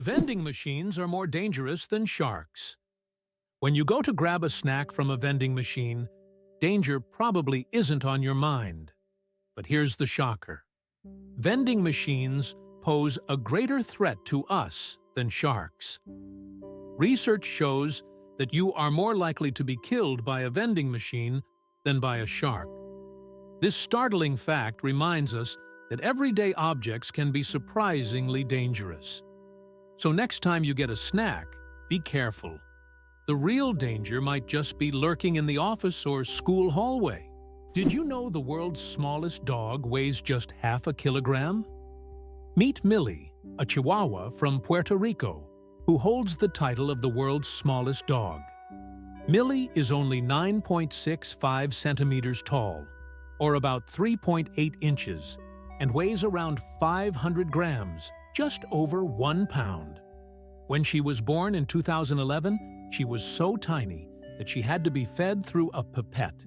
Vending machines are more dangerous than sharks. When you go to grab a snack from a vending machine, danger probably isn't on your mind. But here's the shocker. Vending machines pose a greater threat to us than sharks. Research shows that you are more likely to be killed by a vending machine than by a shark. This startling fact reminds us that everyday objects can be surprisingly dangerous. So next time you get a snack, be careful. The real danger might just be lurking in the office or school hallway. Did you know the world's smallest dog weighs just half a kilogram? Meet Millie, a Chihuahua from Puerto Rico, who holds the title of the world's smallest dog. Millie is only 9.65 centimeters tall, or about 3.8 inches, and weighs around 500 grams, just over 1 pound. When she was born in 2011, she was so tiny that she had to be fed through a pipette.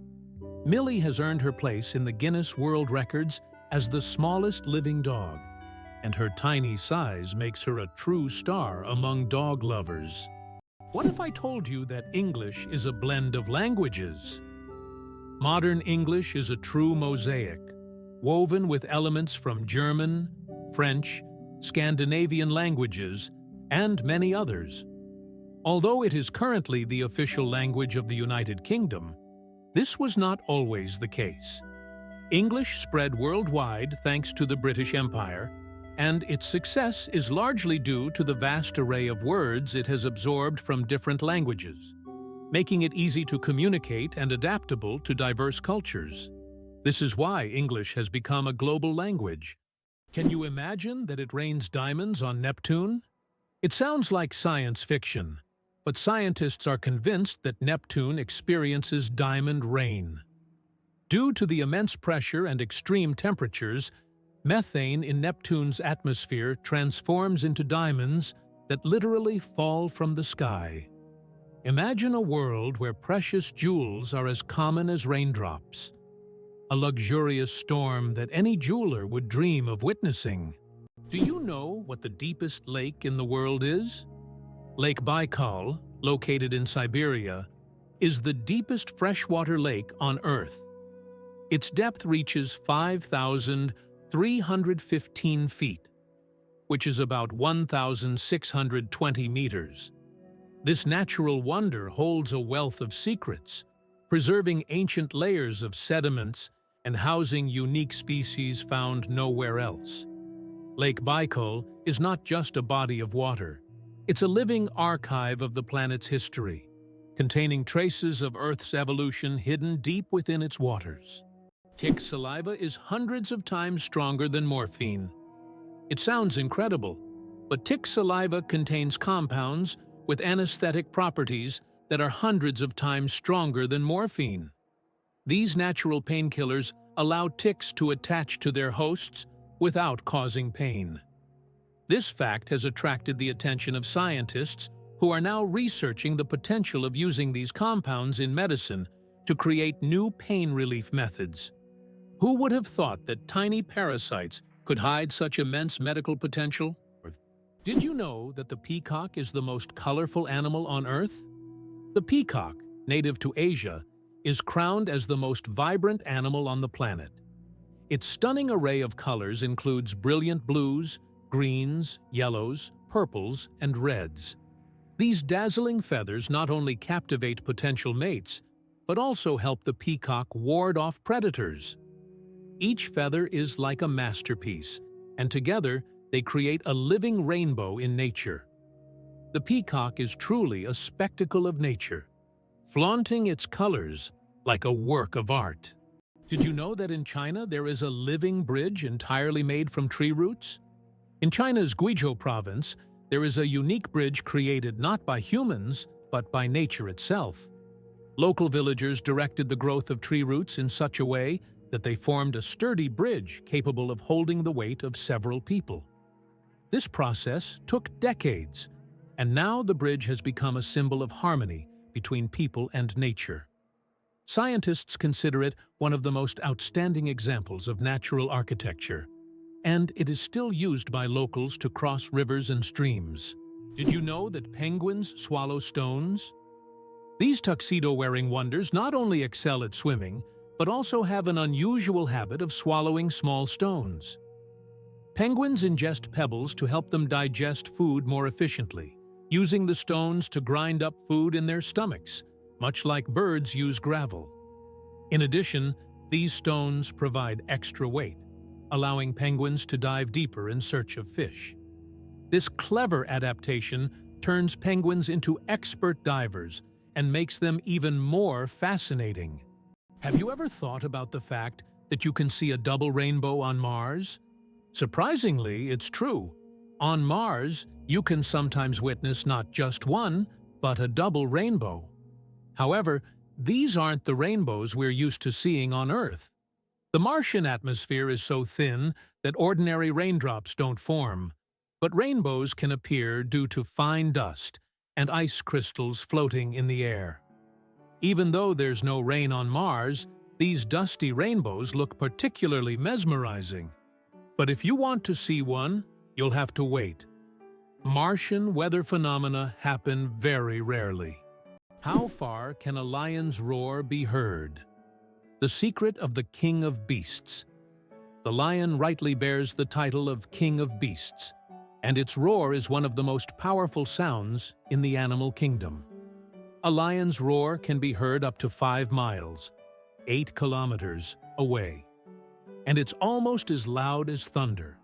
Millie has earned her place in the Guinness World Records as the smallest living dog, and her tiny size makes her a true star among dog lovers. What if I told you that English is a blend of languages? Modern English is a true mosaic, woven with elements from German, French, Scandinavian languages, and many others. Although it is currently the official language of the United Kingdom, this was not always the case. English spread worldwide thanks to the British Empire, and its success is largely due to the vast array of words it has absorbed from different languages, making it easy to communicate and adaptable to diverse cultures. This is why English has become a global language. Can you imagine that it rains diamonds on Neptune? It sounds like science fiction, but scientists are convinced that Neptune experiences diamond rain. Due to the immense pressure and extreme temperatures, methane in Neptune's atmosphere transforms into diamonds that literally fall from the sky. Imagine a world where precious jewels are as common as raindrops. A luxurious storm that any jeweler would dream of witnessing. Do you know what the deepest lake in the world is? Lake Baikal, located in Siberia, is the deepest freshwater lake on Earth. Its depth reaches 5,315 feet, which is about 1,620 meters. This natural wonder holds a wealth of secrets, preserving ancient layers of sediments and housing unique species found nowhere else. Lake Baikal is not just a body of water. It's a living archive of the planet's history, containing traces of Earth's evolution hidden deep within its waters. Tick saliva is hundreds of times stronger than morphine. It sounds incredible, but tick saliva contains compounds with anesthetic properties that are hundreds of times stronger than morphine. These natural painkillers allow ticks to attach to their hosts without causing pain. This fact has attracted the attention of scientists who are now researching the potential of using these compounds in medicine to create new pain relief methods. Who would have thought that tiny parasites could hide such immense medical potential? Did you know that the peacock is the most colorful animal on Earth? The peacock, native to Asia, is crowned as the most vibrant animal on the planet. Its stunning array of colors includes brilliant blues, greens, yellows, purples, and reds. These dazzling feathers not only captivate potential mates, but also help the peacock ward off predators. Each feather is like a masterpiece, and together they create a living rainbow in nature. The peacock is truly a spectacle of nature, flaunting its colors like a work of art. Did you know that in China there is a living bridge entirely made from tree roots? In China's Guizhou province, there is a unique bridge created not by humans, but by nature itself. Local villagers directed the growth of tree roots in such a way that they formed a sturdy bridge capable of holding the weight of several people. This process took decades, and now the bridge has become a symbol of harmony between people and nature. Scientists consider it one of the most outstanding examples of natural architecture, and it is still used by locals to cross rivers and streams. Did you know that penguins swallow stones? These tuxedo-wearing wonders not only excel at swimming, but also have an unusual habit of swallowing small stones. Penguins ingest pebbles to help them digest food more efficiently, using the stones to grind up food in their stomachs, much like birds use gravel. In addition, these stones provide extra weight, allowing penguins to dive deeper in search of fish. This clever adaptation turns penguins into expert divers and makes them even more fascinating. Have you ever thought about the fact that you can see a double rainbow on Mars? Surprisingly, it's true. On Mars, you can sometimes witness not just one, but a double rainbow. However, these aren't the rainbows we're used to seeing on Earth. The Martian atmosphere is so thin that ordinary raindrops don't form, but rainbows can appear due to fine dust and ice crystals floating in the air. Even though there's no rain on Mars, these dusty rainbows look particularly mesmerizing. But if you want to see one, you'll have to wait. Martian weather phenomena happen very rarely. How far can a lion's roar be heard? The secret of the King of Beasts. The lion rightly bears the title of King of Beasts, and its roar is one of the most powerful sounds in the animal kingdom. A lion's roar can be heard up to 5 miles, 8 kilometers away, and it's almost as loud as thunder.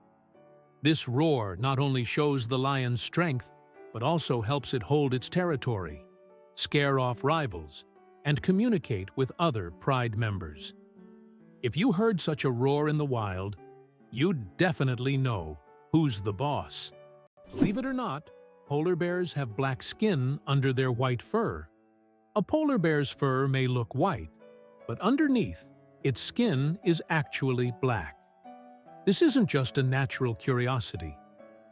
This roar not only shows the lion's strength, but also helps it hold its territory, scare off rivals, and communicate with other pride members. If you heard such a roar in the wild, you'd definitely know who's the boss. Believe it or not, polar bears have black skin under their white fur. A polar bear's fur may look white, but underneath, its skin is actually black. This isn't just a natural curiosity.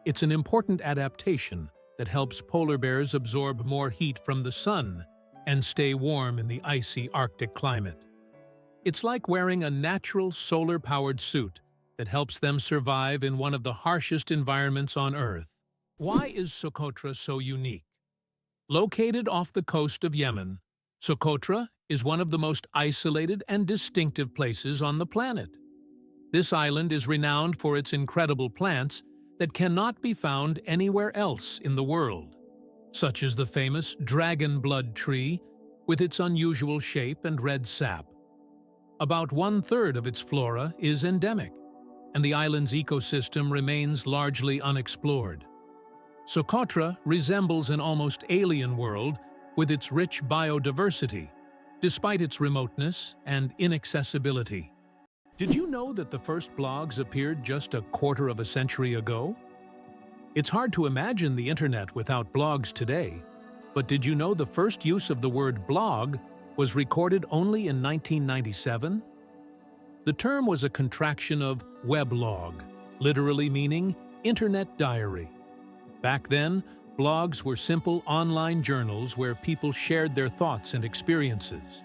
It's an important adaptation that helps polar bears absorb more heat from the sun and stay warm in the icy Arctic climate. It's like wearing a natural solar-powered suit that helps them survive in one of the harshest environments on Earth. Why is Socotra so unique? Located off the coast of Yemen, Socotra is one of the most isolated and distinctive places on the planet. This island is renowned for its incredible plants that cannot be found anywhere else in the world, such as the famous dragon blood tree with its unusual shape and red sap. About 1/3 of its flora is endemic, and the island's ecosystem remains largely unexplored. Socotra resembles an almost alien world with its rich biodiversity, despite its remoteness and inaccessibility. Did you know that the first blogs appeared just a quarter of a century ago? It's hard to imagine the internet without blogs today, but did you know the first use of the word blog was recorded only in 1997? The term was a contraction of weblog, literally meaning internet diary. Back then, blogs were simple online journals where people shared their thoughts and experiences.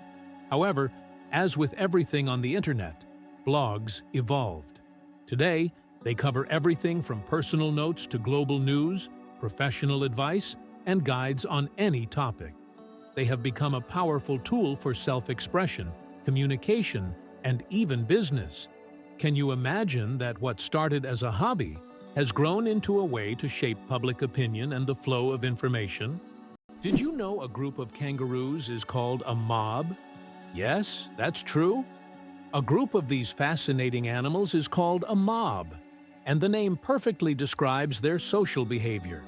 However, as with everything on the internet, blogs evolved. Today, they cover everything from personal notes to global news, professional advice, and guides on any topic. They have become a powerful tool for self-expression, communication, and even business. Can you imagine that what started as a hobby has grown into a way to shape public opinion and the flow of information? Did you know a group of kangaroos is called a mob? Yes, that's true. A group of these fascinating animals is called a mob, and the name perfectly describes their social behavior.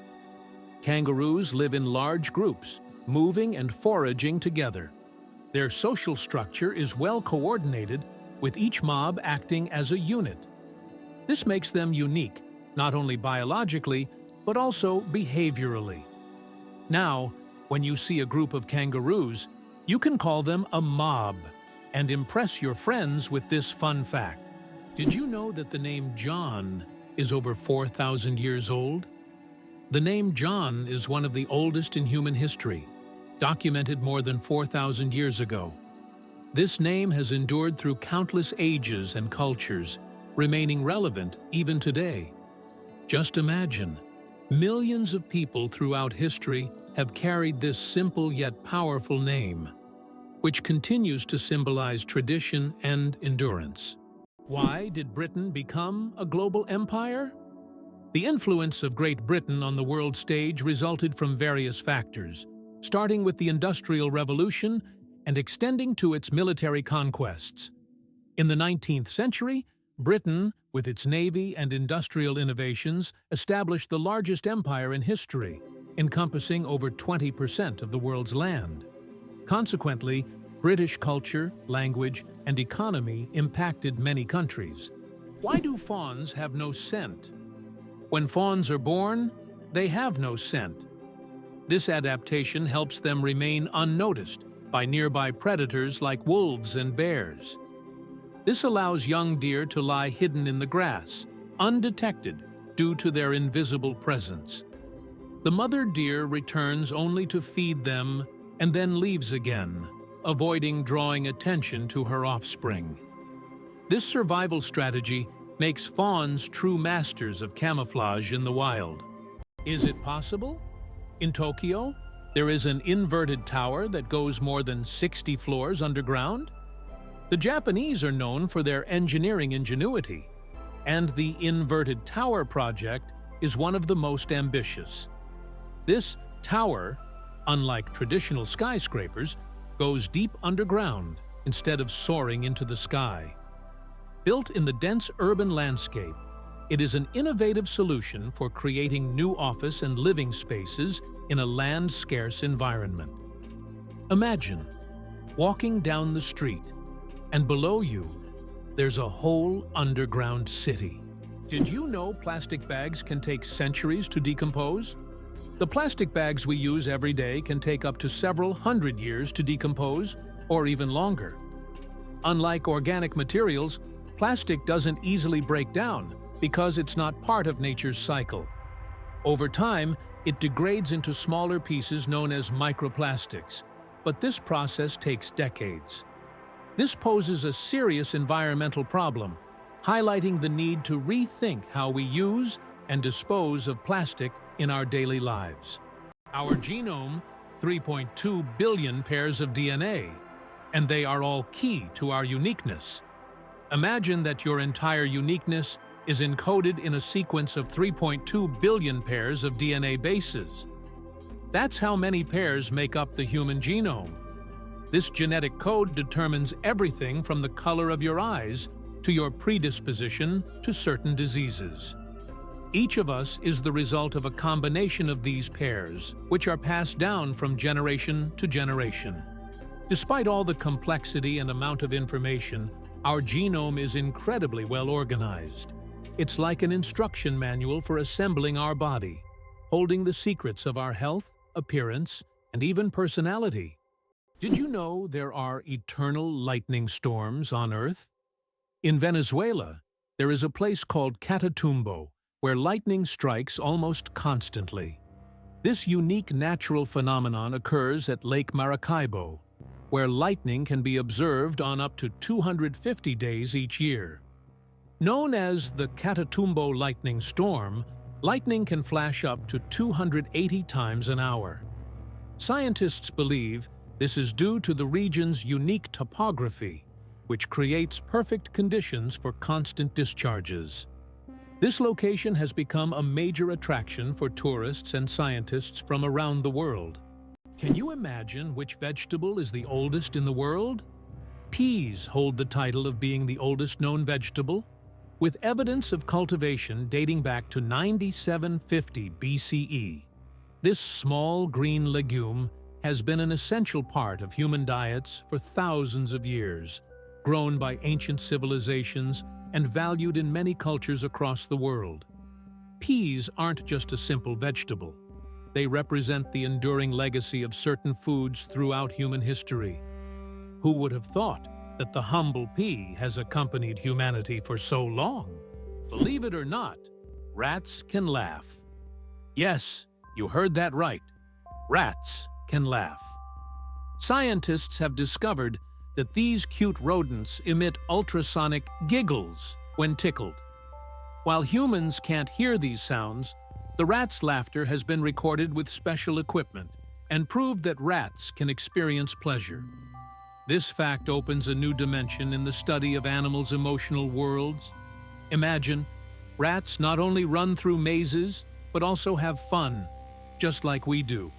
Kangaroos live in large groups, moving and foraging together. Their social structure is well coordinated, with each mob acting as a unit. This makes them unique, not only biologically, but also behaviorally. Now, when you see a group of kangaroos, you can call them a mob and impress your friends with this fun fact. Did you know that the name John is over 4,000 years old? The name John is one of the oldest in human history, documented more than 4,000 years ago. This name has endured through countless ages and cultures, remaining relevant even today. Just imagine, Millions of people throughout history have carried this simple yet powerful name, which continues to symbolize tradition and endurance. Why did Britain become a global empire? The influence of Great Britain on the world stage resulted from various factors, starting with the Industrial Revolution and extending to its military conquests. In the 19th century, Britain, with its navy and industrial innovations, established the largest empire in history, encompassing over 20% of the world's land. Consequently, British culture, language, and economy impacted many countries. Why do fawns have no scent? When fawns are born, they have no scent. This adaptation helps them remain unnoticed by nearby predators like wolves and bears. This allows young deer to lie hidden in the grass, undetected due to their invisible presence. The mother deer returns only to feed them and then leaves again, avoiding drawing attention to her offspring. This survival strategy makes fawns true masters of camouflage in the wild. Is it possible? In Tokyo, there is an inverted tower that goes more than 60 floors underground. The Japanese are known for their engineering ingenuity, and the Inverted Tower project is one of the most ambitious. This tower, unlike traditional skyscrapers, goes deep underground instead of soaring into the sky. Built in the dense urban landscape, it is an innovative solution for creating new office and living spaces in a land-scarce environment. Imagine walking down the street, and below you, there's a whole underground city. Did you know plastic bags can take centuries to decompose? The plastic bags we use every day can take up to several hundred years to decompose, or even longer. Unlike organic materials, plastic doesn't easily break down because it's not part of nature's cycle. Over time, it degrades into smaller pieces known as microplastics, but this process takes decades. This poses a serious environmental problem, highlighting the need to rethink how we use and dispose of plastic in our daily lives. Our genome, 3.2 billion pairs of DNA, and they are all key to our uniqueness. Imagine that your entire uniqueness is encoded in a sequence of 3.2 billion pairs of DNA bases. That's how many pairs make up the human genome. This genetic code determines everything from the color of your eyes to your predisposition to certain diseases. Each of us is the result of a combination of these pairs, which are passed down from generation to generation. Despite all the complexity and amount of information, our genome is incredibly well organized. It's like an instruction manual for assembling our body, holding the secrets of our health, appearance, and even personality. Did you know there are eternal lightning storms on Earth? In Venezuela, there is a place called Catatumbo, where lightning strikes almost constantly. This unique natural phenomenon occurs at Lake Maracaibo, where lightning can be observed on up to 250 days each year. Known as the Catatumbo lightning storm, lightning can flash up to 280 times an hour. Scientists believe this is due to the region's unique topography, which creates perfect conditions for constant discharges. This location has become a major attraction for tourists and scientists from around the world. Can you imagine which vegetable is the oldest in the world? Peas hold the title of being the oldest known vegetable, with evidence of cultivation dating back to 9750 BCE. This small green legume has been an essential part of human diets for thousands of years, grown by ancient civilizations and valued in many cultures across the world. Peas aren't just a simple vegetable. They represent the enduring legacy of certain foods throughout human history. Who would have thought that the humble pea has accompanied humanity for so long? Believe it or not, rats can laugh. Yes, you heard that right. Rats can laugh. Scientists have discovered that these cute rodents emit ultrasonic giggles when tickled. While humans can't hear these sounds, The rat's laughter has been recorded with special equipment and proved that rats can experience pleasure. This fact opens a new dimension in the study of animals' emotional worlds. Imagine, rats not only run through mazes, but also have fun, just like we do.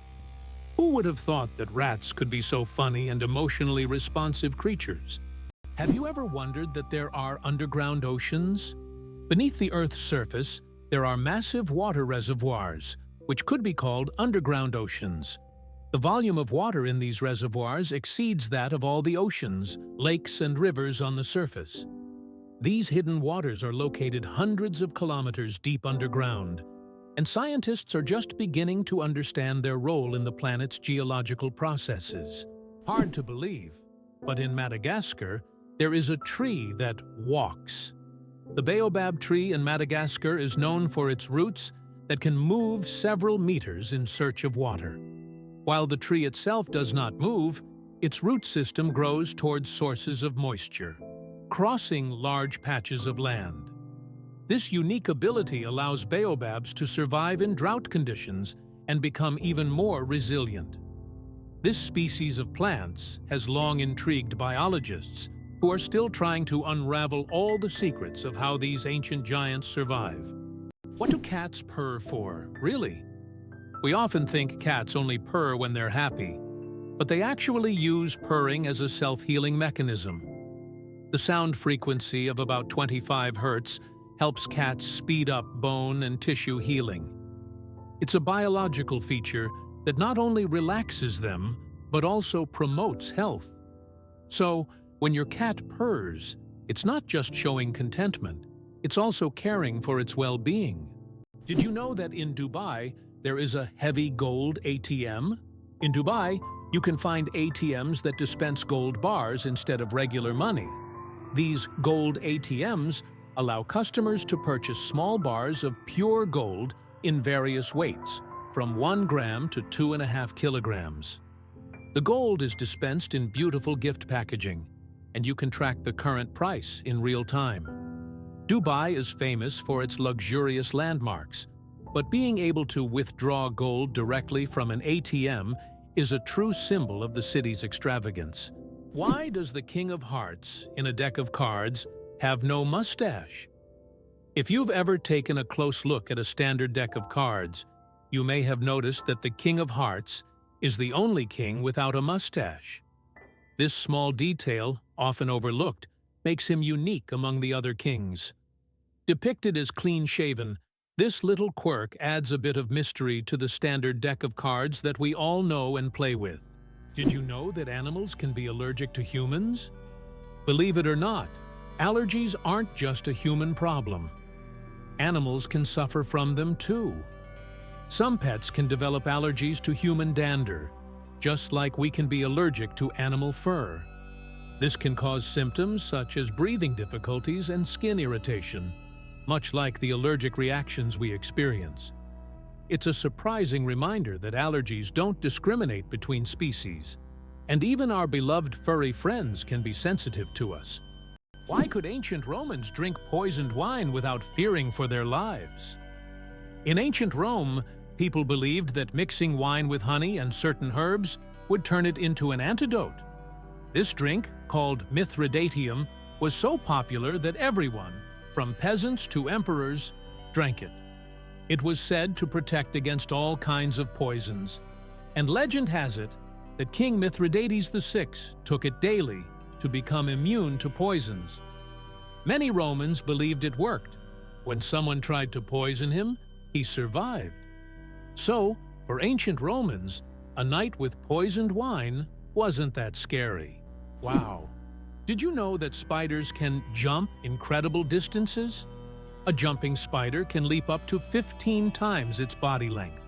Who would have thought that rats could be so funny and emotionally responsive creatures? Have you ever wondered that there are underground oceans? Beneath the Earth's surface, there are massive water reservoirs, which could be called underground oceans. The volume of water in these reservoirs exceeds that of all the oceans, lakes, and rivers on the surface. These hidden waters are located hundreds of kilometers deep underground, and scientists are just beginning to understand their role in the planet's geological processes. Hard to believe, but in Madagascar, there is a tree that walks. The baobab tree in Madagascar is known for its roots that can move several meters in search of water. While the tree itself does not move, its root system grows towards sources of moisture, crossing large patches of land. This unique ability allows baobabs to survive in drought conditions and become even more resilient. This species of plants has long intrigued biologists who are still trying to unravel all the secrets of how these ancient giants survive. What do cats purr for, really? We often think cats only purr when they're happy, but they actually use purring as a self-healing mechanism. The sound frequency of about 25 Hz helps cats speed up bone and tissue healing. It's a biological feature that not only relaxes them, but also promotes health. So, when your cat purrs, it's not just showing contentment, it's also caring for its well-being. Did you know that in Dubai, there is a heavy gold ATM? In Dubai, you can find ATMs that dispense gold bars instead of regular money. These gold ATMs allow customers to purchase small bars of pure gold in various weights, from 1 gram to 2.5 kilograms. The gold is dispensed in beautiful gift packaging, and you can track the current price in real time. Dubai is famous for its luxurious landmarks, but being able to withdraw gold directly from an ATM is a true symbol of the city's extravagance. Why does the King of Hearts, in a deck of cards, have no mustache? If you've ever taken a close look at a standard deck of cards, you may have noticed that the King of Hearts is the only king without a mustache. This small detail, often overlooked, makes him unique among the other kings. Depicted as clean-shaven, this little quirk adds a bit of mystery to the standard deck of cards that we all know and play with. Did you know that animals can be allergic to humans? Believe it or not, allergies aren't just a human problem. Animals can suffer from them too. Some pets can develop allergies to human dander, just like we can be allergic to animal fur. This can cause symptoms such as breathing difficulties and skin irritation, much like the allergic reactions we experience. It's a surprising reminder that allergies don't discriminate between species, and even our beloved furry friends can be sensitive to us. Why could ancient Romans drink poisoned wine without fearing for their lives? In ancient Rome, people believed that mixing wine with honey and certain herbs would turn it into an antidote. This drink, called Mithridatium, was so popular that everyone, from peasants to emperors, drank it. It was said to protect against all kinds of poisons, and legend has it that King Mithridates VI took it daily to become immune to poisons. Many Romans believed it worked. When someone tried to poison him, he survived. So, for ancient Romans, a night with poisoned wine wasn't that scary. Wow! Did you know that spiders can jump incredible distances? A jumping spider can leap up to 15 times its body length.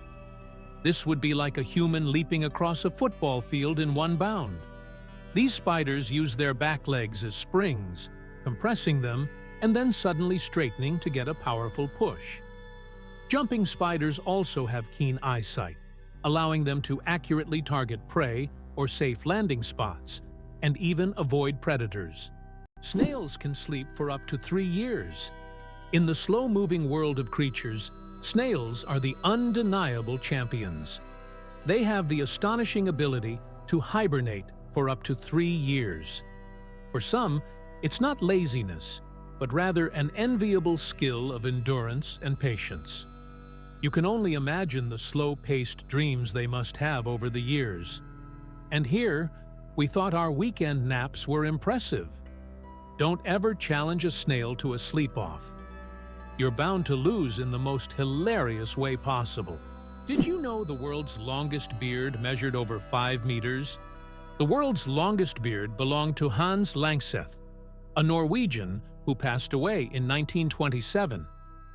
This would be like a human leaping across a football field in one bound. These spiders use their back legs as springs, compressing them and then suddenly straightening to get a powerful push. Jumping spiders also have keen eyesight, allowing them to accurately target prey or safe landing spots, and even avoid predators. Snails can sleep for up to 3 years. In the slow-moving world of creatures, Snails are the undeniable champions. They have the astonishing ability to hibernate for up to 3 years. For some, it's not laziness, but rather an enviable skill of endurance and patience. You can only imagine the slow-paced dreams they must have over the years. And here, we thought our weekend naps were impressive. Don't ever challenge a snail to a sleep-off. You're bound to lose in the most hilarious way possible. Did you know the world's longest beard measured over 5 meters? The world's longest beard belonged to Hans Langseth, a Norwegian who passed away in 1927.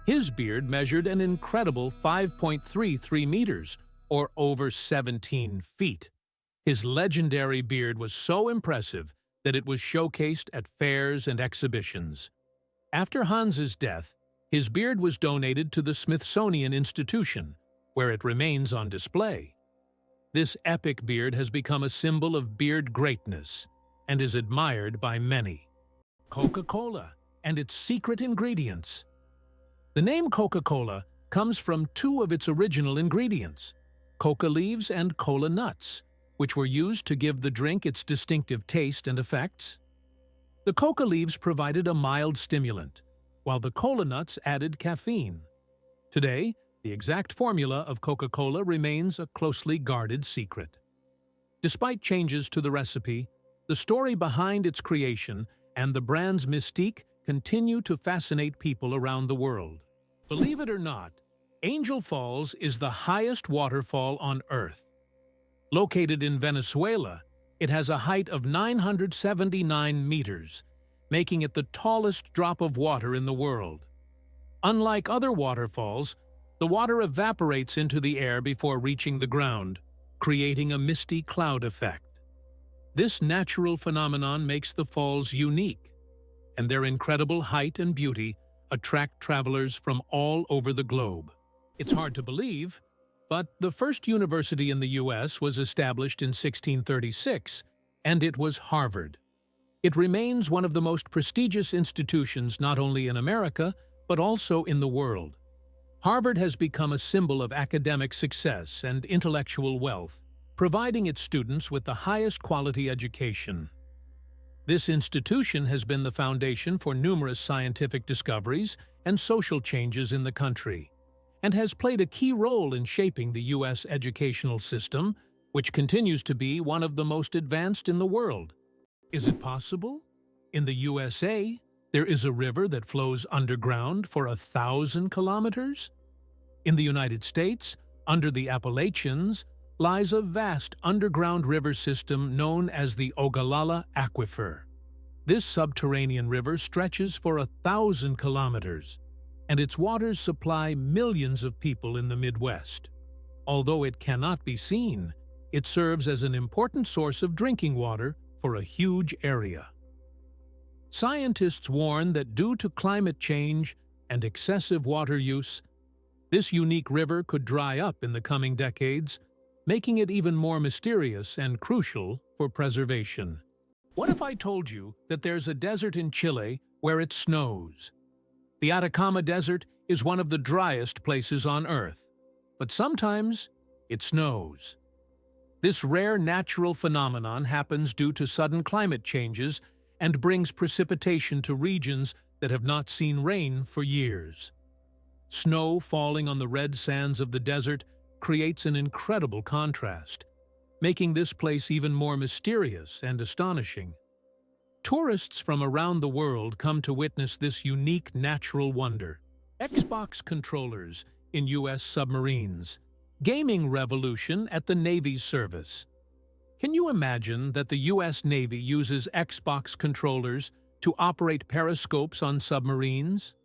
His beard measured an incredible 5.33 meters, or over 17 feet. His legendary beard was so impressive that it was showcased at fairs and exhibitions. After Hans's death, his beard was donated to the Smithsonian Institution, where it remains on display. This epic beard has become a symbol of beard greatness and is admired by many. Coca-Cola and its secret ingredients. The name Coca-Cola comes from 2 of its original ingredients, coca leaves and cola nuts, which were used to give the drink its distinctive taste and effects. The coca leaves provided a mild stimulant, while the cola nuts added caffeine. Today, the exact formula of Coca-Cola remains a closely guarded secret. Despite changes to the recipe, the story behind its creation and the brand's mystique continue to fascinate people around the world. Believe it or not, Angel Falls is the highest waterfall on Earth. Located in Venezuela, it has a height of 979 meters, making it the tallest drop of water in the world. Unlike other waterfalls, the water evaporates into the air before reaching the ground, creating a misty cloud effect. This natural phenomenon makes the falls unique, and their incredible height and beauty attract travelers from all over the globe. It's hard to believe, but the first university in the U.S. was established in 1636, and it was Harvard. It remains one of the most prestigious institutions not only in America, but also in the world. Harvard has become a symbol of academic success and intellectual wealth, providing its students with the highest quality education. This institution has been the foundation for numerous scientific discoveries and social changes in the country, and has played a key role in shaping the U.S. educational system, which continues to be one of the most advanced in the world. Is it possible? In the USA, there is a river that flows underground for 1,000 kilometers? In the United States, under the Appalachians, lies a vast underground river system known as the Ogallala Aquifer. This subterranean river stretches for 1,000 kilometers, and its waters supply millions of people in the Midwest. Although it cannot be seen, it serves as an important source of drinking water for a huge area. Scientists warn that due to climate change and excessive water use, this unique river could dry up in the coming decades, making it even more mysterious and crucial for preservation. What if I told you that there's a desert in Chile where it snows? The Atacama Desert is one of the driest places on Earth, but sometimes it snows. This rare natural phenomenon happens due to sudden climate changes and brings precipitation to regions that have not seen rain for years. Snow falling on the red sands of the desert creates an incredible contrast, making this place even more mysterious and astonishing. Tourists from around the world come to witness this unique natural wonder. Xbox controllers in U.S. submarines. Gaming revolution at the Navy's service. Can you imagine that the U.S. Navy uses Xbox controllers to operate periscopes on submarines?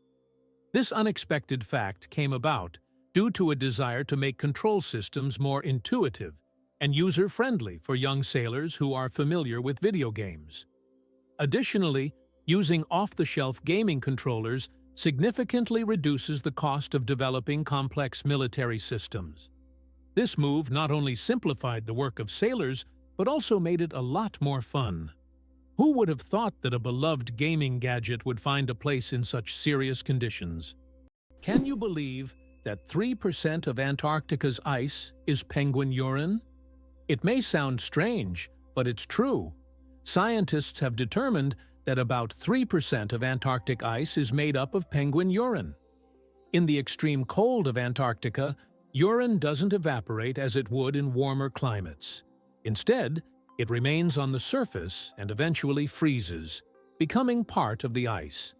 This unexpected fact came about due to a desire to make control systems more intuitive and user-friendly for young sailors who are familiar with video games. Additionally, using off-the-shelf gaming controllers significantly reduces the cost of developing complex military systems. This move not only simplified the work of sailors, but also made it a lot more fun. Who would have thought that a beloved gaming gadget would find a place in such serious conditions? Can you believe that 3% of Antarctica's ice is penguin urine? It may sound strange, but it's true. Scientists have determined that about 3% of Antarctic ice is made up of penguin urine. In the extreme cold of Antarctica, urine doesn't evaporate as it would in warmer climates. Instead, it remains on the surface and eventually freezes, becoming part of the ice.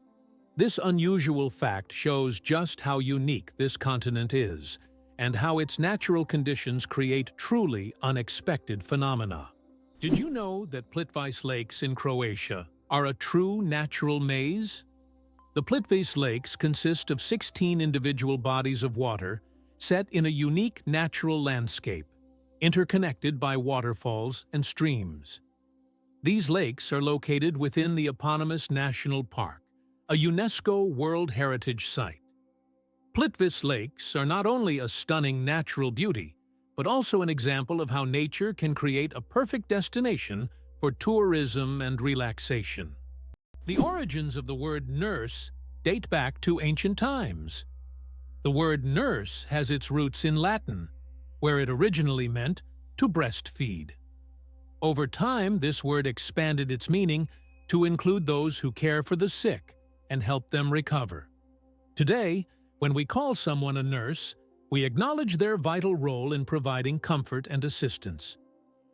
This unusual fact shows just how unique this continent is and how its natural conditions create truly unexpected phenomena. Did you know that Plitvice Lakes in Croatia are a true natural maze? The Plitvice Lakes consist of 16 individual bodies of water set in a unique natural landscape, interconnected by waterfalls and streams. These lakes are located within the eponymous National Park, a UNESCO World Heritage Site. Plitvice Lakes are not only a stunning natural beauty, but also an example of how nature can create a perfect destination for tourism and relaxation. The origins of the word nurse date back to ancient times. The word nurse has its roots in Latin, where it originally meant to breastfeed. Over time, this word expanded its meaning to include those who care for the sick and help them recover. Today, when we call someone a nurse, we acknowledge their vital role in providing comfort and assistance.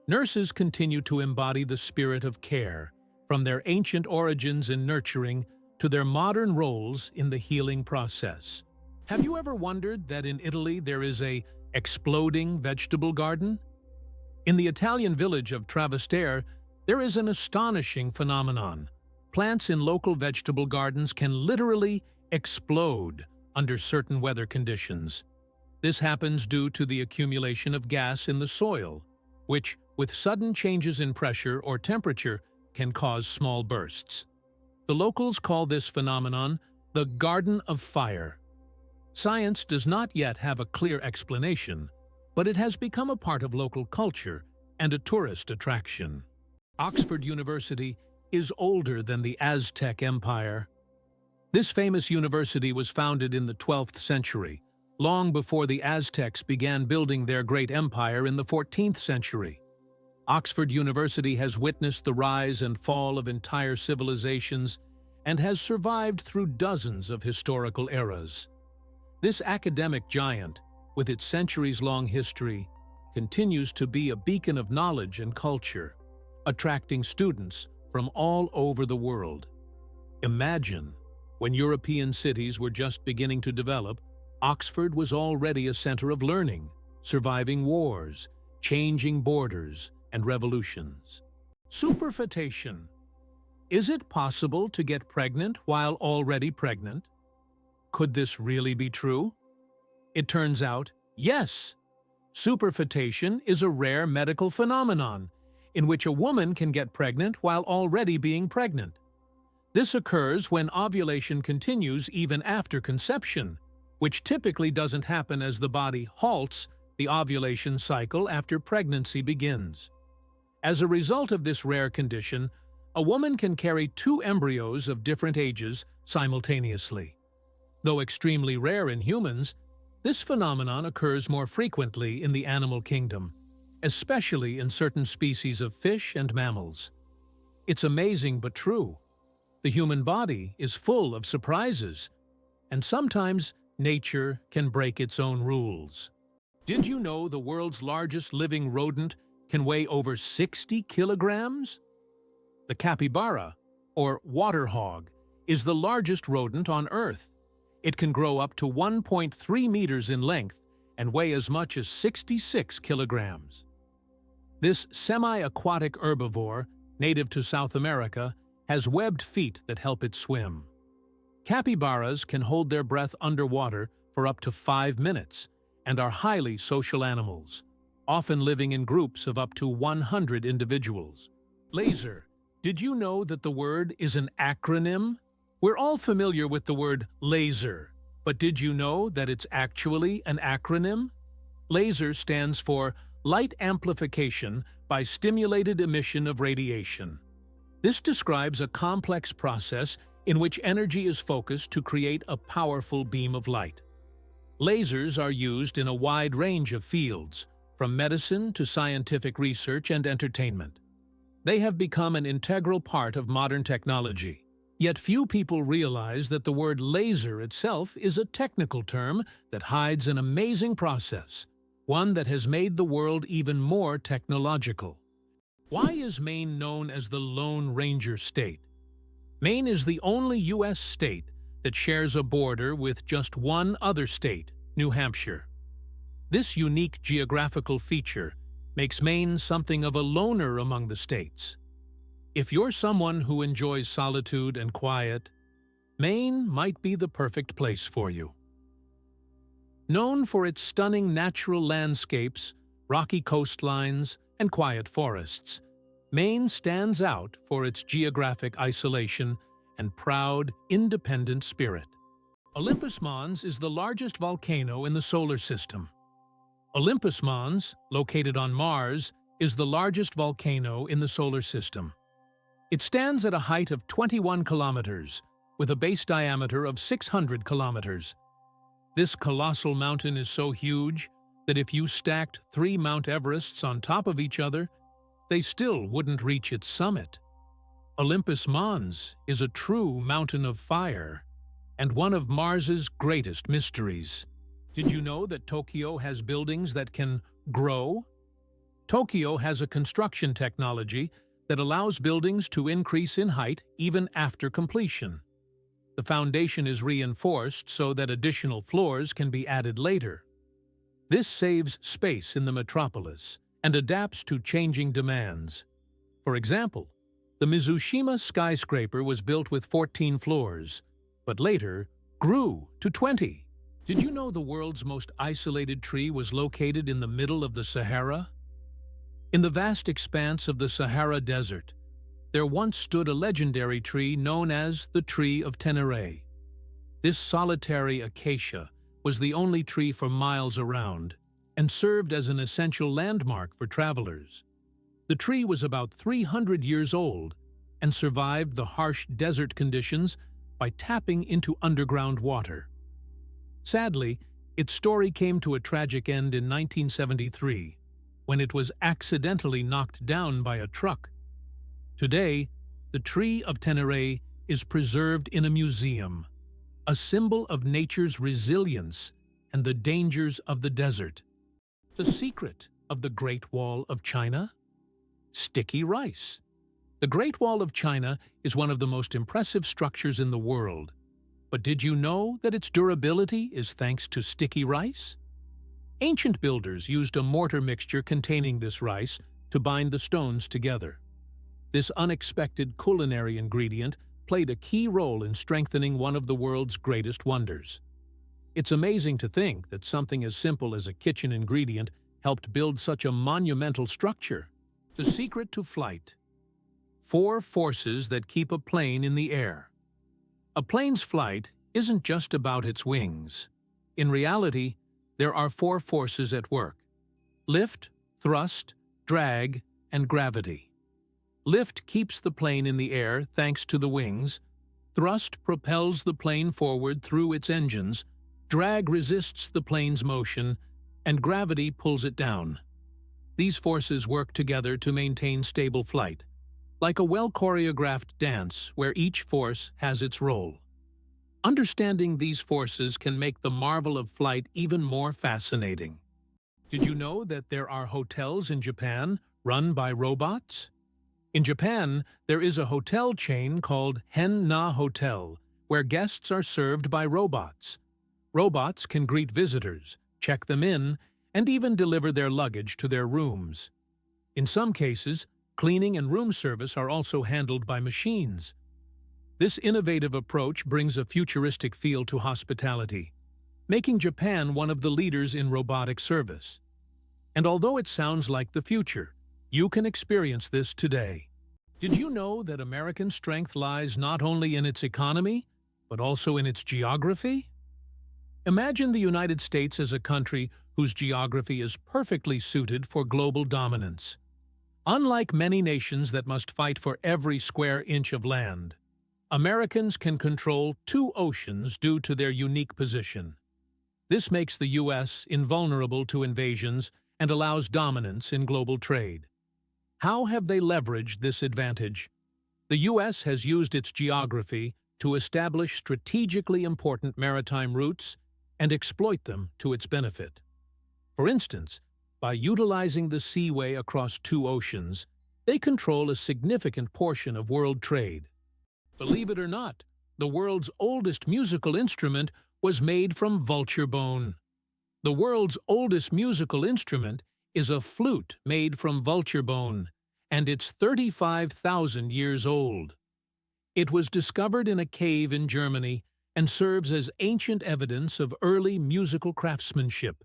Nurses continue to embody the spirit of care, from their ancient origins in nurturing to their modern roles in the healing process. Have you ever wondered that in Italy there is an exploding vegetable garden? In the Italian village of Trastevere, there is an astonishing phenomenon. Plants in local vegetable gardens can literally explode under certain weather conditions. This happens due to the accumulation of gas in the soil, which, with sudden changes in pressure or temperature, can cause small bursts. The locals call this phenomenon the Garden of Fire. Science does not yet have a clear explanation, but it has become a part of local culture and a tourist attraction. Oxford University is older than the Aztec Empire. This famous university was founded in the 12th century, long before the Aztecs began building their great empire in the 14th century. Oxford University has witnessed the rise and fall of entire civilizations and has survived through dozens of historical eras. This academic giant, with its centuries-long history, continues to be a beacon of knowledge and culture, attracting students from all over the world. Imagine, when European cities were just beginning to develop, Oxford was already a center of learning, surviving wars, changing borders, and revolutions. Superfetation. Is it possible to get pregnant while already pregnant? Could this really be true? It turns out, yes. Superfetation is a rare medical phenomenon in which a woman can get pregnant while already being pregnant. This occurs when ovulation continues even after conception, which typically doesn't happen as the body halts the ovulation cycle after pregnancy begins. As a result of this rare condition, a woman can carry 2 embryos of different ages simultaneously. Though extremely rare in humans, this phenomenon occurs more frequently in the animal kingdom, especially in certain species of fish and mammals. It's amazing but true. The human body is full of surprises, and sometimes nature can break its own rules. Did you know the world's largest living rodent can weigh over 60 kilograms? The capybara, or water hog, is the largest rodent on Earth. It can grow up to 1.3 meters in length and weigh as much as 66 kilograms. This semi-aquatic herbivore, native to South America, has webbed feet that help it swim. Capybaras can hold their breath underwater for up to 5 minutes and are highly social animals, often living in groups of up to 100 individuals. Laser. Did you know that the word is an acronym? We're all familiar with the word laser, but did you know that it's actually an acronym? LASER stands for Light Amplification by Stimulated Emission of Radiation. This describes a complex process in which energy is focused to create a powerful beam of light. Lasers are used in a wide range of fields, from medicine to scientific research and entertainment. They have become an integral part of modern technology. Yet few people realize that the word laser itself is a technical term that hides an amazing process, one that has made the world even more technological. Why is Maine known as the Lone Ranger State? Maine is the only U.S. state that shares a border with just one other state, New Hampshire. This unique geographical feature makes Maine something of a loner among the states. If you're someone who enjoys solitude and quiet, Maine might be the perfect place for you. Known for its stunning natural landscapes, rocky coastlines, and quiet forests, Maine stands out for its geographic isolation and proud, independent spirit. Olympus Mons is the largest volcano in the solar system. Olympus Mons, located on Mars, is the largest volcano in the solar system. It stands at a height of 21 kilometers, with a base diameter of 600 kilometers. This colossal mountain is so huge that if you stacked 3 Mount Everests on top of each other, they still wouldn't reach its summit. Olympus Mons is a true mountain of fire and one of Mars's greatest mysteries. Did you know that Tokyo has buildings that can grow? Tokyo has a construction technology that allows buildings to increase in height even after completion. The foundation is reinforced so that additional floors can be added later. This saves space in the metropolis and adapts to changing demands. For example, the Mizushima skyscraper was built with 14 floors, but later grew to 20. Did you know the world's most isolated tree was located in the middle of the Sahara? In the vast expanse of the Sahara Desert, there once stood a legendary tree known as the Tree of Tenere. This solitary acacia was the only tree for miles around and served as an essential landmark for travelers. The tree was about 300 years old and survived the harsh desert conditions by tapping into underground water. Sadly, its story came to a tragic end in 1973, when it was accidentally knocked down by a truck. Today, the Tree of Tenere is preserved in a museum, a symbol of nature's resilience and the dangers of the desert. The secret of the Great Wall of China? Sticky rice. The Great Wall of China is one of the most impressive structures in the world. But did you know that its durability is thanks to sticky rice? Ancient builders used a mortar mixture containing this rice to bind the stones together. This unexpected culinary ingredient played a key role in strengthening one of the world's greatest wonders. It's amazing to think that something as simple as a kitchen ingredient helped build such a monumental structure. The secret to flight. 4 forces that keep a plane in the air. A plane's flight isn't just about its wings. In reality, there are 4 forces at work: lift, thrust, drag, and gravity. Lift keeps the plane in the air thanks to the wings. Thrust propels the plane forward through its engines. Drag resists the plane's motion, and gravity pulls it down. These forces work together to maintain stable flight, like a well-choreographed dance where each force has its role. Understanding these forces can make the marvel of flight even more fascinating. Did you know that there are hotels in Japan run by robots? In Japan, there is a hotel chain called Hen-Na Hotel, where guests are served by robots. Robots can greet visitors, check them in, and even deliver their luggage to their rooms. In some cases, cleaning and room service are also handled by machines. This innovative approach brings a futuristic feel to hospitality, making Japan one of the leaders in robotic service. And although it sounds like the future, you can experience this today. Did you know that American strength lies not only in its economy, but also in its geography? Imagine the United States as a country whose geography is perfectly suited for global dominance. Unlike many nations that must fight for every square inch of land, Americans can control 2 oceans due to their unique position. This makes the U.S. invulnerable to invasions and allows dominance in global trade. How have they leveraged this advantage? The U.S. has used its geography to establish strategically important maritime routes and exploit them to its benefit. For instance, by utilizing the seaway across two oceans, they control a significant portion of world trade. Believe it or not, the world's oldest musical instrument was made from vulture bone. The world's oldest musical instrument is a flute made from vulture bone, and it's 35,000 years old. It was discovered in a cave in Germany and serves as ancient evidence of early musical craftsmanship.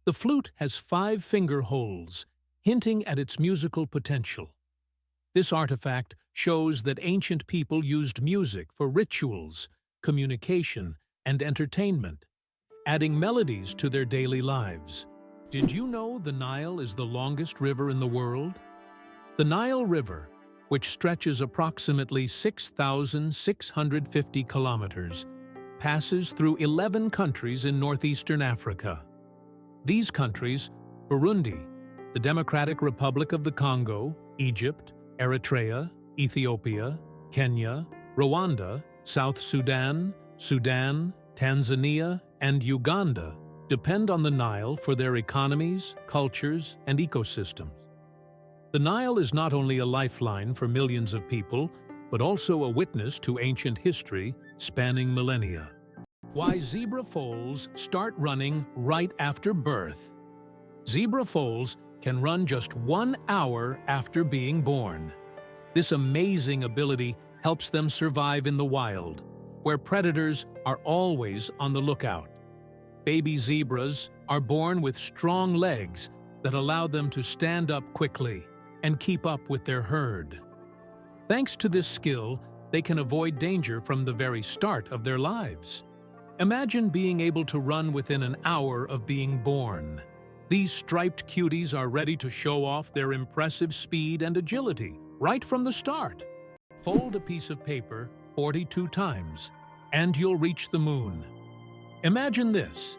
The flute has 5 finger holes, hinting at its musical potential. This artifact shows that ancient people used music for rituals, communication, and entertainment, adding melodies to their daily lives. Did you know the Nile is the longest river in the world? The Nile River, which stretches approximately 6,650 kilometers, passes through 11 countries in northeastern Africa. These countries, Burundi, the Democratic Republic of the Congo, Egypt, Eritrea, Ethiopia, Kenya, Rwanda, South Sudan, Sudan, Tanzania, and Uganda, depend on the Nile for their economies, cultures, and ecosystems. The Nile is not only a lifeline for millions of people, but also a witness to ancient history spanning millennia. Why zebra foals start running right after birth. Zebra foals can run just 1 hour after being born. This amazing ability helps them survive in the wild, where predators are always on the lookout. Baby zebras are born with strong legs that allow them to stand up quickly and keep up with their herd. Thanks to this skill, they can avoid danger from the very start of their lives. Imagine being able to run within an hour of being born. These striped cuties are ready to show off their impressive speed and agility right from the start. Fold a piece of paper 42 times, and you'll reach the moon. Imagine this.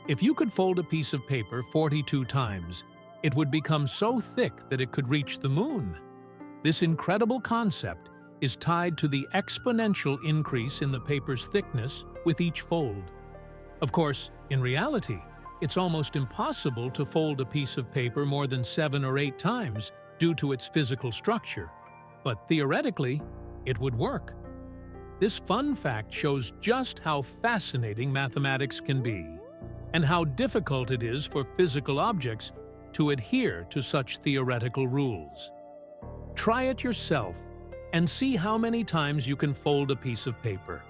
If you could fold a piece of paper 42 times, it would become so thick that it could reach the moon. This incredible concept is tied to the exponential increase in the paper's thickness with each fold. Of course, in reality, it's almost impossible to fold a piece of paper more than 7 or 8 times due to its physical structure. But theoretically, it would work. This fun fact shows just how fascinating mathematics can be, and how difficult it is for physical objects to adhere to such theoretical rules. Try it yourself and see how many times you can fold a piece of paper.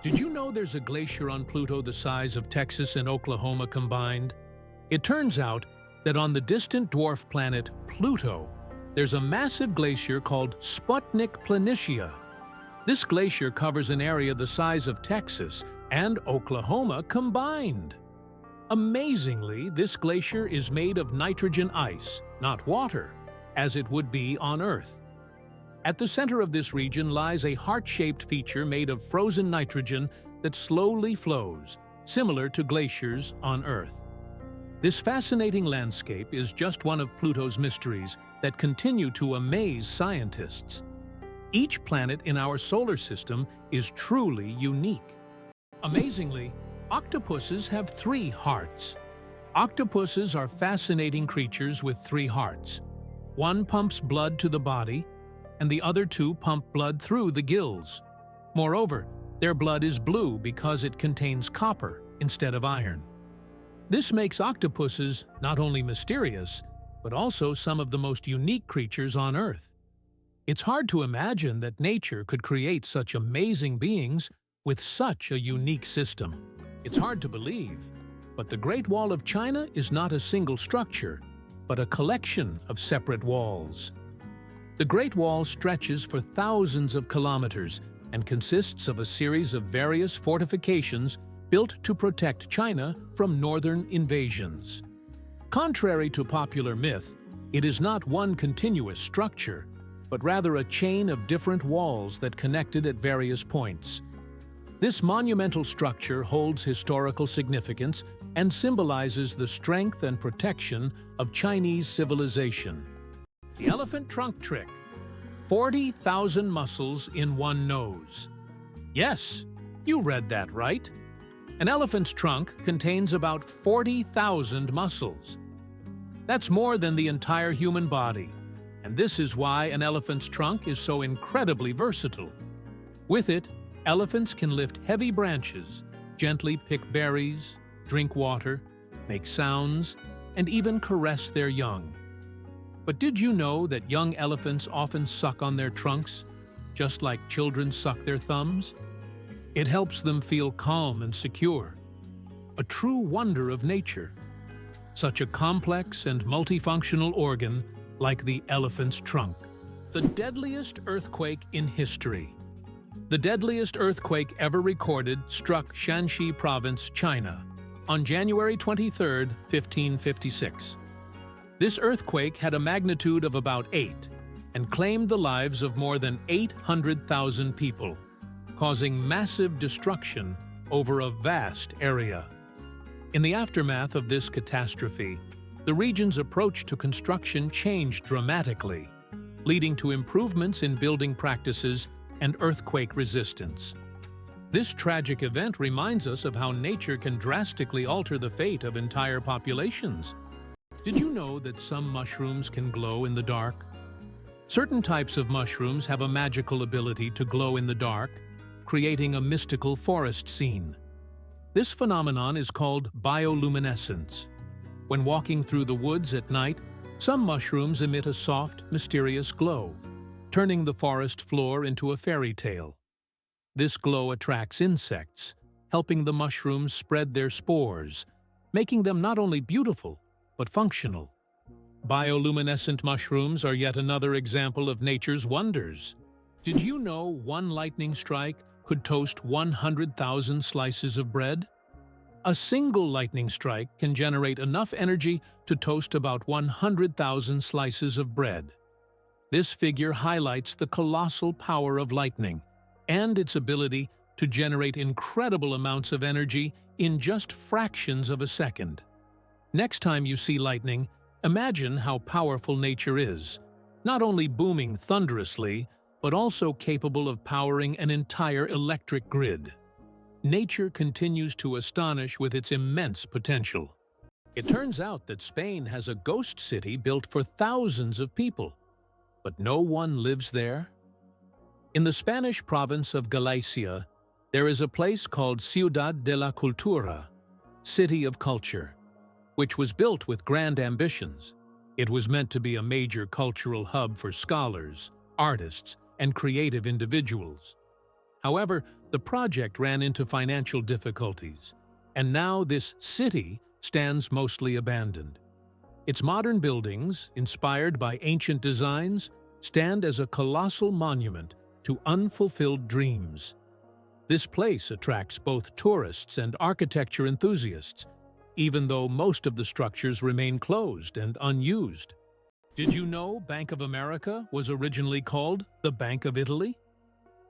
Did you know there's a glacier on Pluto the size of Texas and Oklahoma combined? It turns out that on the distant dwarf planet Pluto, there's a massive glacier called Sputnik Planitia. This glacier covers an area the size of Texas and Oklahoma combined. Amazingly, this glacier is made of nitrogen ice, not water, as it would be on Earth. At the center of this region lies a heart-shaped feature made of frozen nitrogen that slowly flows, similar to glaciers on Earth. This fascinating landscape is just one of Pluto's mysteries that continue to amaze scientists. Each planet in our solar system is truly unique. Amazingly, octopuses have 3 hearts. Octopuses are fascinating creatures with 3 hearts. One pumps blood to the body, and the other 2 pump blood through the gills. Moreover, their blood is blue because it contains copper instead of iron. This makes octopuses not only mysterious, but also some of the most unique creatures on Earth. It's hard to imagine that nature could create such amazing beings with such a unique system. It's hard to believe, but the Great Wall of China is not a single structure, but a collection of separate walls. The Great Wall stretches for thousands of kilometers and consists of a series of various fortifications built to protect China from northern invasions. Contrary to popular myth, it is not one continuous structure, but rather a chain of different walls that connected at various points. This monumental structure holds historical significance and symbolizes the strength and protection of Chinese civilization. The elephant trunk trick. 40,000 muscles in one nose. Yes, you read that right. An elephant's trunk contains about 40,000 muscles. That's more than the entire human body, and this is why an elephant's trunk is so incredibly versatile. With it, elephants can lift heavy branches, gently pick berries, drink water, make sounds, and even caress their young. But did you know that young elephants often suck on their trunks, just like children suck their thumbs? It helps them feel calm and secure. A true wonder of nature. Such a complex and multifunctional organ like the elephant's trunk. The deadliest earthquake in history. The deadliest earthquake ever recorded struck Shanxi Province, China, on January 23, 1556. This earthquake had a magnitude of about 8 and claimed the lives of more than 800,000 people, causing massive destruction over a vast area. In the aftermath of this catastrophe, the region's approach to construction changed dramatically, leading to improvements in building practices and earthquake resistance. This tragic event reminds us of how nature can drastically alter the fate of entire populations. Did you know that some mushrooms can glow in the dark? Certain types of mushrooms have a magical ability to glow in the dark, creating a mystical forest scene. This phenomenon is called bioluminescence. When walking through the woods at night, some mushrooms emit a soft, mysterious glow, turning the forest floor into a fairy tale. This glow attracts insects, helping the mushrooms spread their spores, making them not only beautiful, but functional. Bioluminescent mushrooms are yet another example of nature's wonders. Did you know one lightning strike could toast 100,000 slices of bread? A single lightning strike can generate enough energy to toast about 100,000 slices of bread. This figure highlights the colossal power of lightning and its ability to generate incredible amounts of energy in just fractions of a second. Next time you see lightning, imagine how powerful nature is, not only booming thunderously, but also capable of powering an entire electric grid. Nature continues to astonish with its immense potential. It turns out that Spain has a ghost city built for thousands of people, but no one lives there. In the Spanish province of Galicia, there is a place called Ciudad de la Cultura, City of Culture, which was built with grand ambitions. It was meant to be a major cultural hub for scholars, artists, and creative individuals. However, the project ran into financial difficulties, and now this city stands mostly abandoned. Its modern buildings, inspired by ancient designs, stand as a colossal monument to unfulfilled dreams. This place attracts both tourists and architecture enthusiasts, even though most of the structures remain closed and unused. Did you know Bank of America was originally called the Bank of Italy?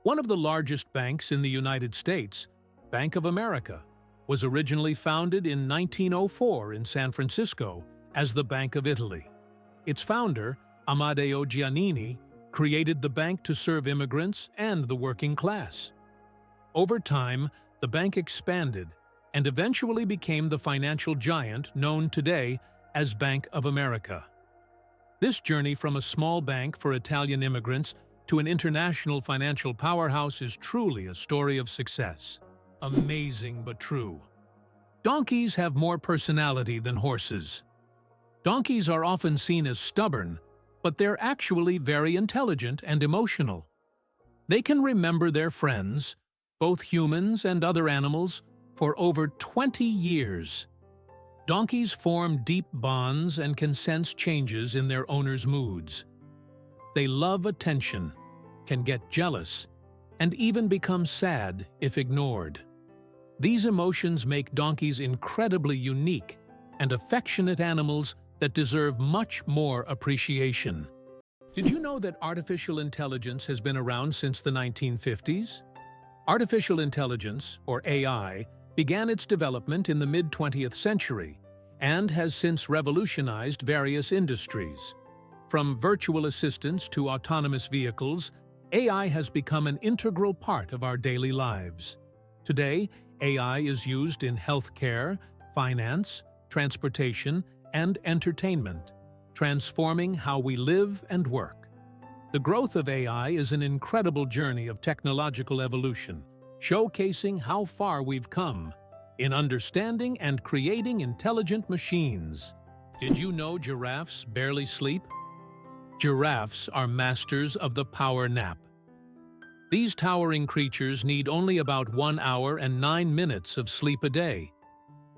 One of the largest banks in the United States, Bank of America, was originally founded in 1904 in San Francisco as the Bank of Italy. Its founder, Amadeo Giannini, created the bank to serve immigrants and the working class. Over time, the bank expanded and eventually became the financial giant known today as Bank of America. This journey from a small bank for Italian immigrants to an international financial powerhouse is truly a story of success. Amazing but true. Donkeys have more personality than horses. Donkeys are often seen as stubborn, but they're actually very intelligent and emotional. They can remember their friends, both humans and other animals, for over 20 years. Donkeys form deep bonds and can sense changes in their owners' moods. They love attention, can get jealous, and even become sad if ignored. These emotions make donkeys incredibly unique and affectionate animals that deserve much more appreciation. Did you know that artificial intelligence has been around since the 1950s? Artificial intelligence, or AI, began its development in the mid-20th century and has since revolutionized various industries. From virtual assistants to autonomous vehicles, AI has become an integral part of our daily lives. Today, AI is used in healthcare, finance, transportation, and entertainment, transforming how we live and work. The growth of AI is an incredible journey of technological evolution, showcasing how far we've come in understanding and creating intelligent machines. Did you know giraffes barely sleep? Giraffes are masters of the power nap. These towering creatures need only about 1 hour and 9 minutes of sleep a day.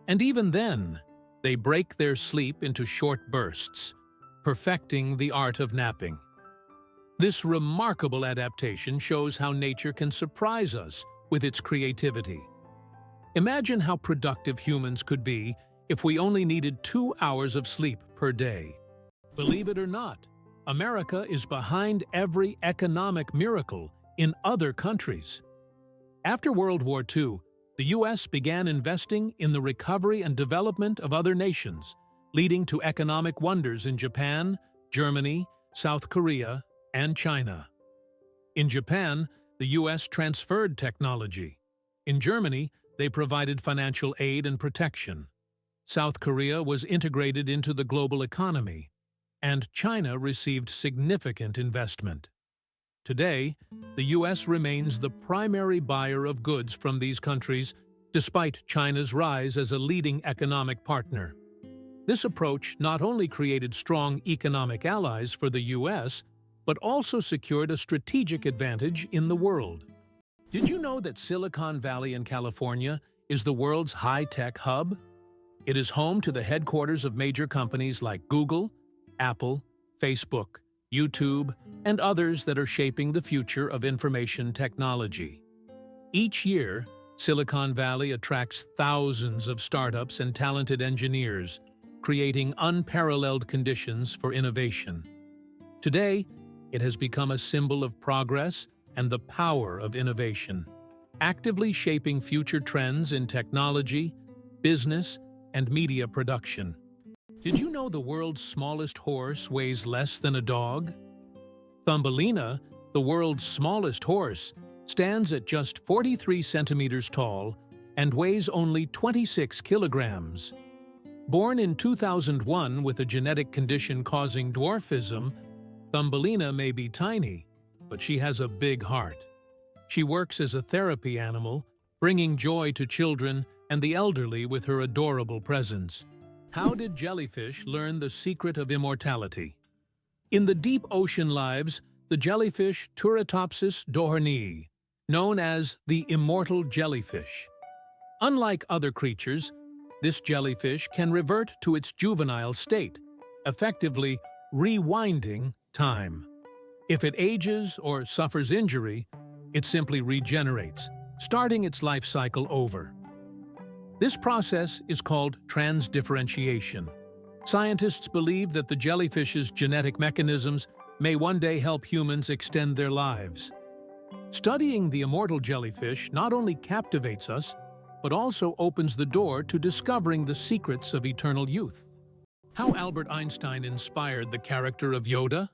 And even then, they break their sleep into short bursts, perfecting the art of napping. This remarkable adaptation shows how nature can surprise us with its creativity. Imagine how productive humans could be if we only needed 2 hours of sleep per day. Believe it or not, America is behind every economic miracle in other countries. After World War II, the U.S. began investing in the recovery and development of other nations, leading to economic wonders in Japan, Germany, South Korea, and China. In Japan, the U.S. transferred technology. In Germany, they provided financial aid and protection. South Korea was integrated into the global economy, and China received significant investment. Today, the U.S. remains the primary buyer of goods from these countries, despite China's rise as a leading economic partner. This approach not only created strong economic allies for the U.S., but also secured a strategic advantage in the world. Did you know that Silicon Valley in California is the world's high-tech hub? It is home to the headquarters of major companies like Google, Apple, Facebook, YouTube, and others that are shaping the future of information technology. Each year, Silicon Valley attracts thousands of startups and talented engineers, creating unparalleled conditions for innovation. Today, it has become a symbol of progress and the power of innovation, actively shaping future trends in technology, business, and media production. Did you know the world's smallest horse weighs less than a dog? Thumbelina, the world's smallest horse, stands at just 43 centimeters tall and weighs only 26 kilograms. Born in 2001 with a genetic condition causing dwarfism, Thumbelina may be tiny, but she has a big heart. She works as a therapy animal, bringing joy to children and the elderly with her adorable presence. How did jellyfish learn the secret of immortality? In the deep ocean lives the jellyfish Turritopsis dohrnii, known as the immortal jellyfish. Unlike other creatures, this jellyfish can revert to its juvenile state, effectively rewinding time. If it ages or suffers injury, it simply regenerates, starting its life cycle over. This process is called transdifferentiation. Scientists believe that the jellyfish's genetic mechanisms may one day help humans extend their lives. Studying the immortal jellyfish not only captivates us, but also opens the door to discovering the secrets of eternal youth. How Albert Einstein inspired the character of Yoda?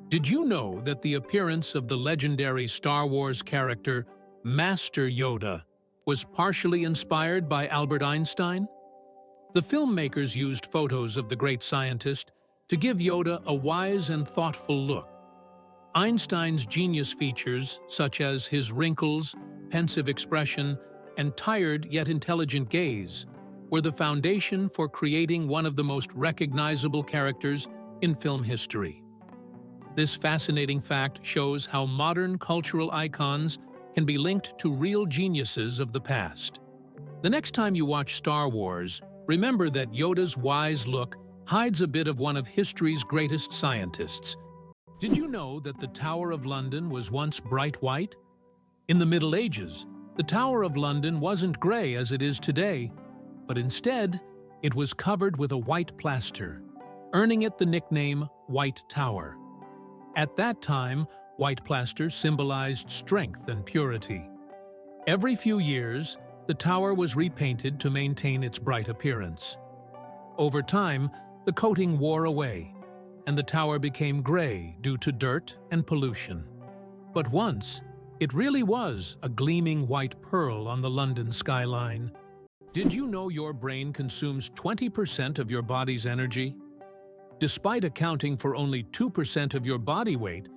Did you know that the appearance of the legendary Star Wars character Master Yoda was partially inspired by Albert Einstein? The filmmakers used photos of the great scientist to give Yoda a wise and thoughtful look. Einstein's genius features, such as his wrinkles, pensive expression, and tired yet intelligent gaze, were the foundation for creating one of the most recognizable characters in film history. This fascinating fact shows how modern cultural icons can be linked to real geniuses of the past. The next time you watch Star Wars, remember that Yoda's wise look hides a bit of one of history's greatest scientists. Did you know that the Tower of London was once bright white? In the Middle Ages, the Tower of London wasn't gray as it is today, but instead, it was covered with a white plaster, earning it the nickname White Tower. At that time, white plaster symbolized strength and purity. Every few years, the tower was repainted to maintain its bright appearance. Over time, the coating wore away, and the tower became gray due to dirt and pollution. But once, it really was a gleaming white pearl on the London skyline. Did you know your brain consumes 20% of your body's energy? Despite accounting for only 2% of your body weight,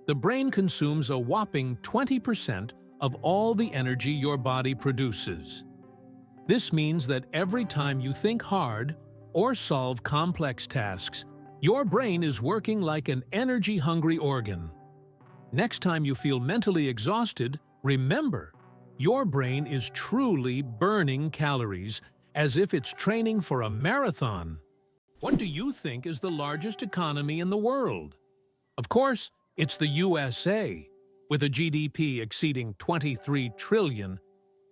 the brain consumes a whopping 20% of all the energy your body produces. This means that every time you think hard or solve complex tasks, your brain is working like an energy-hungry organ. Next time you feel mentally exhausted, remember, your brain is truly burning calories as if it's training for a marathon. What do you think is the largest economy in the world? Of course, it's the USA. With a GDP exceeding $23 trillion,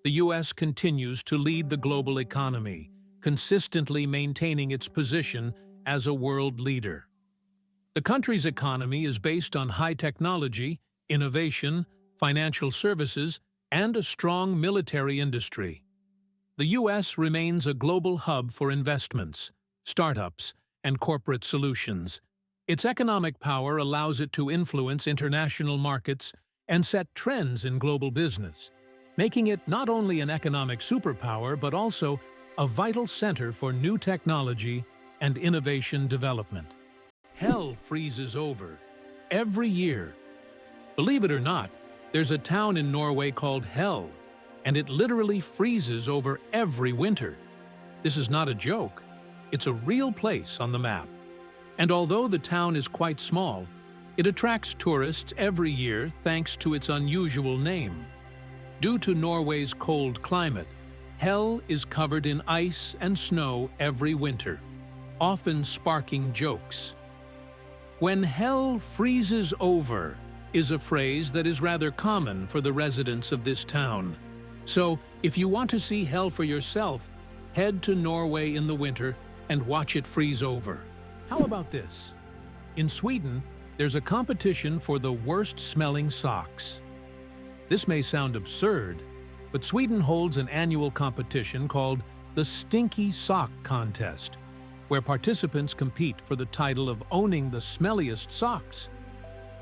the US continues to lead the global economy, consistently maintaining its position as a world leader. The country's economy is based on high technology, innovation, financial services, and a strong military industry. The US remains a global hub for investments, startups, and corporate solutions. Its economic power allows it to influence international markets and set trends in global business, making it not only an economic superpower but also a vital center for new technology and innovation development. Hell freezes over every year. Believe it or not, there's a town in Norway called Hell, and it literally freezes over every winter. This is not a joke. It's a real place on the map. And although the town is quite small, it attracts tourists every year thanks to its unusual name. Due to Norway's cold climate, Hell is covered in ice and snow every winter, often sparking jokes. "When hell freezes over" is a phrase that is rather common for the residents of this town. So, if you want to see hell for yourself, head to Norway in the winter and watch it freeze over. How about this? In Sweden, there's a competition for the worst-smelling socks. This may sound absurd, but Sweden holds an annual competition called the Stinky Sock Contest, where participants compete for the title of owning the smelliest socks.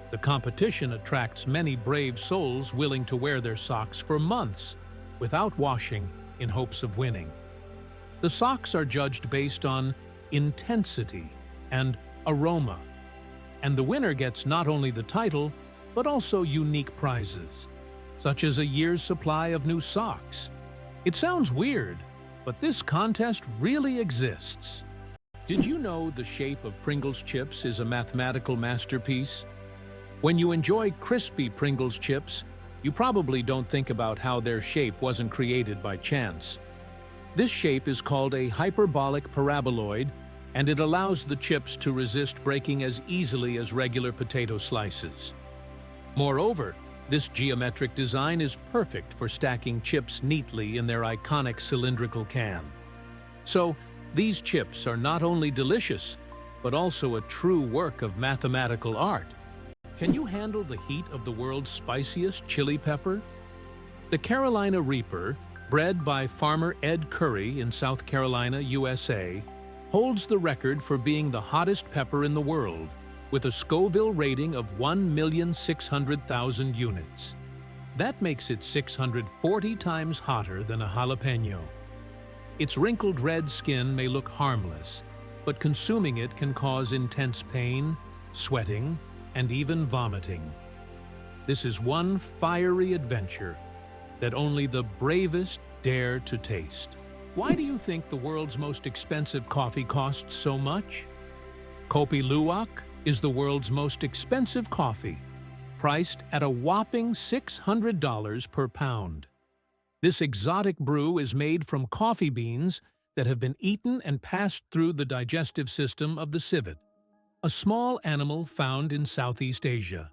The competition attracts many brave souls willing to wear their socks for months without washing in hopes of winning. The socks are judged based on intensity and aroma, and the winner gets not only the title, but also unique prizes, such as a year's supply of new socks. It sounds weird, but this contest really exists. Did you know the shape of Pringles chips is a mathematical masterpiece? When you enjoy crispy Pringles chips, you probably don't think about how their shape wasn't created by chance. This shape is called a hyperbolic paraboloid, and it allows the chips to resist breaking as easily as regular potato slices. Moreover, this geometric design is perfect for stacking chips neatly in their iconic cylindrical can. So, these chips are not only delicious, but also a true work of mathematical art. Can you handle the heat of the world's spiciest chili pepper? The Carolina Reaper, bred by farmer Ed Curry in South Carolina, USA, holds the record for being the hottest pepper in the world, with a Scoville rating of 1,600,000 units. That makes it 640 times hotter than a jalapeno. Its wrinkled red skin may look harmless, but consuming it can cause intense pain, sweating, and even vomiting. This is one fiery adventure that only the bravest dare to taste. Why do you think the world's most expensive coffee costs so much? Kopi Luwak is the world's most expensive coffee, priced at a whopping $600 per pound. This exotic brew is made from coffee beans that have been eaten and passed through the digestive system of the civet, a small animal found in Southeast Asia.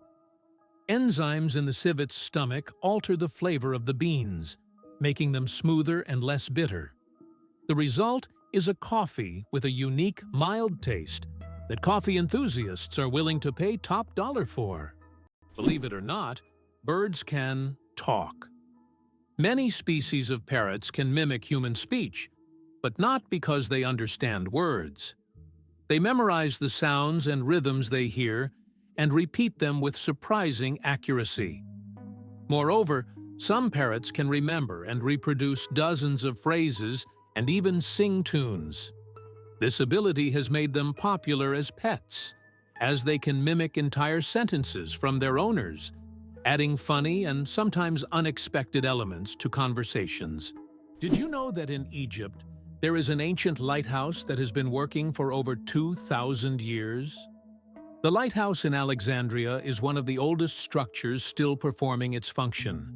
Enzymes in the civet's stomach alter the flavor of the beans, making them smoother and less bitter. The result is a coffee with a unique, mild taste that coffee enthusiasts are willing to pay top dollar for. Believe it or not, birds can talk. Many species of parrots can mimic human speech, but not because they understand words. They memorize the sounds and rhythms they hear and repeat them with surprising accuracy. Moreover, some parrots can remember and reproduce dozens of phrases and even sing tunes. This ability has made them popular as pets, as they can mimic entire sentences from their owners, adding funny and sometimes unexpected elements to conversations. Did you know that in Egypt, there is an ancient lighthouse that has been working for over 2,000 years? The lighthouse in Alexandria is one of the oldest structures still performing its function.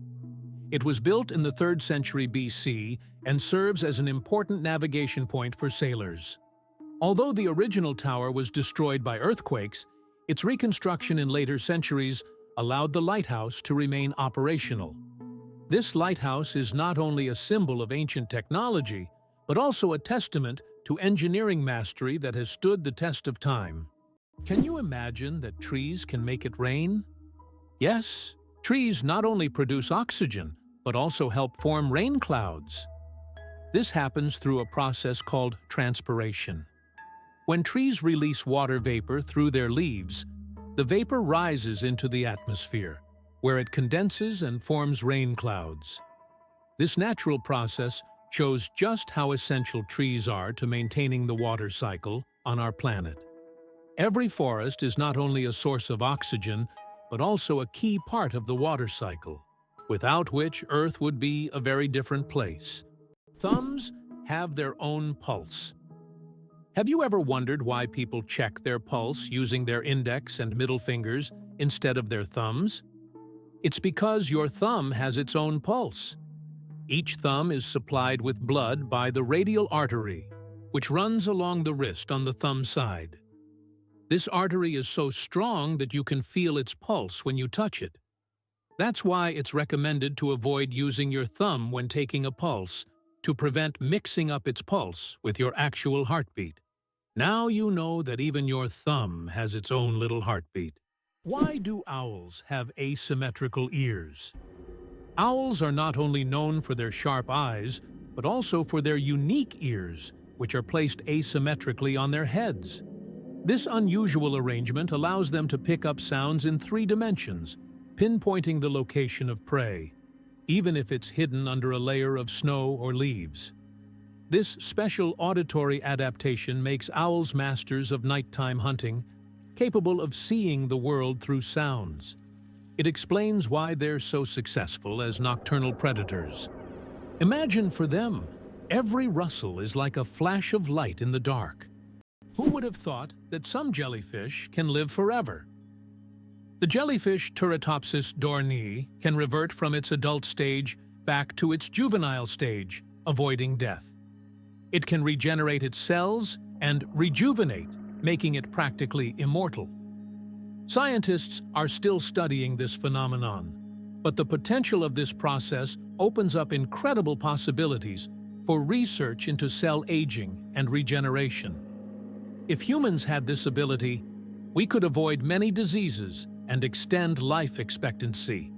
It was built in the 3rd century BC and serves as an important navigation point for sailors. Although the original tower was destroyed by earthquakes, its reconstruction in later centuries allowed the lighthouse to remain operational. This lighthouse is not only a symbol of ancient technology, but also a testament to engineering mastery that has stood the test of time. Can you imagine that trees can make it rain? Yes, trees not only produce oxygen, but also help form rain clouds. This happens through a process called transpiration. When trees release water vapor through their leaves, the vapor rises into the atmosphere, where it condenses and forms rain clouds. This natural process shows just how essential trees are to maintaining the water cycle on our planet. Every forest is not only a source of oxygen, but also a key part of the water cycle, without which Earth would be a very different place. Thumbs have their own pulse. Have you ever wondered why people check their pulse using their index and middle fingers instead of their thumbs? It's because your thumb has its own pulse. Each thumb is supplied with blood by the radial artery, which runs along the wrist on the thumb side. This artery is so strong that you can feel its pulse when you touch it. That's why it's recommended to avoid using your thumb when taking a pulse, to prevent mixing up its pulse with your actual heartbeat. Now you know that even your thumb has its own little heartbeat. Why do owls have asymmetrical ears? Owls are not only known for their sharp eyes, but also for their unique ears, which are placed asymmetrically on their heads. This unusual arrangement allows them to pick up sounds in 3 dimensions, pinpointing the location of prey, even if it's hidden under a layer of snow or leaves. This special auditory adaptation makes owls masters of nighttime hunting, capable of seeing the world through sounds. It explains why they're so successful as nocturnal predators. Imagine for them, every rustle is like a flash of light in the dark. Who would have thought that some jellyfish can live forever? The jellyfish Turritopsis dohrnii can revert from its adult stage back to its juvenile stage, avoiding death. It can regenerate its cells and rejuvenate, making it practically immortal. Scientists are still studying this phenomenon, but the potential of this process opens up incredible possibilities for research into cell aging and regeneration. If humans had this ability, we could avoid many diseases and extend life expectancy.